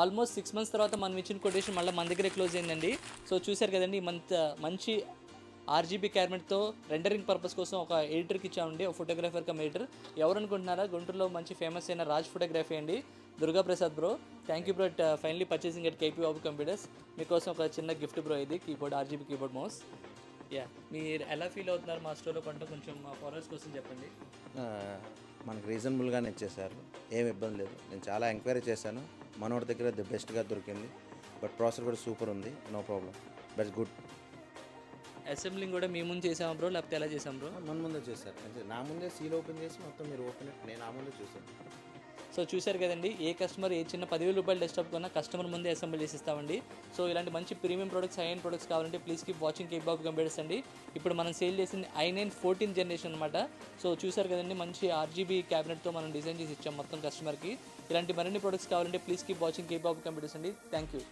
Almost 6 months తర్వాత మనం ఇచ్చిన కొటేషన్ మళ్ళీ మన దగ్గరే క్లోజ్ అయిందండి. సో చూశారు కదండి, ఈ మంత్ మంచి ఆర్జీబీ క్యాబినెట్తో రెండరింగ్ పర్పస్ కోసం ఒక ఎడిటర్కి ఇచ్చామండి, ఒక ఫోటోగ్రాఫర్ కమ్ ఎడిటర్. ఎవరు అనుకుంటున్నారా, గుంటూరులో మంచి ఫేమస్ అయిన రాజ్ ఫోటోగ్రఫీ అండి, Durga Prasad bro. Thank you bro at finally purchasing at KP Babu computers. మీకోసం ఒక చిన్న గిఫ్ట్ బ్రో, ఇది keyboard, RGB keyboard mouse. Yeah, మీరు ఎలా ఫీల్ అవుతున్నారు మా స్టోర్లో కొంటే కొంచెం మా ఫాలోవర్స్ కోసం చెప్పండి. మనకు రీజనబుల్గానే ఇచ్చేసారు, ఏం ఇబ్బంది లేదు. నేను చాలా ఎంక్వైరీ చేశాను, మనోడి దగ్గర ది బెస్ట్గా దొరికింది. బట్ ప్రాసెస్ కూడా సూపర్ ఉంది, no problem, but good. Assembling కూడా మీ ముందు చేసాం బ్రో, లేకపోతే ఎలా చేసాం బ్రో? మన ముందే చేశారు, అంటే నా ముందే సీల్ ఓపెన్ చేసి మొత్తం మీరు ఓపెన్, నేను ఆ ముందే చూసాను. సో చూశారు కదండి, ఏ కస్టమర్ ఏ చిన్న 10,000 రూపాయలు డెస్క్టాప్ కొన్నా కస్టమర్ ముందే అసెంబుల్ చేసి ఇస్తామండి. సో ఇలాంటి మంచి premium products, high end products కావాలంటే please keep watching KP Babu computers అండి. ఇప్పుడు మనం సేల్ చేసింది i9 14th జనరేషన్ అనమాట. సో చూశారు కదండి, మంచి ఆర్జీబీ క్యాబినెట్తో మనం డిజైన్ చేసి ఇచ్చాం మొత్తం కస్టమర్కి. ఇలాంటి మరిన్ని ప్రొడక్ట్స్ కావాలంటే please keep watching KP Babu computers అండి. Thank you.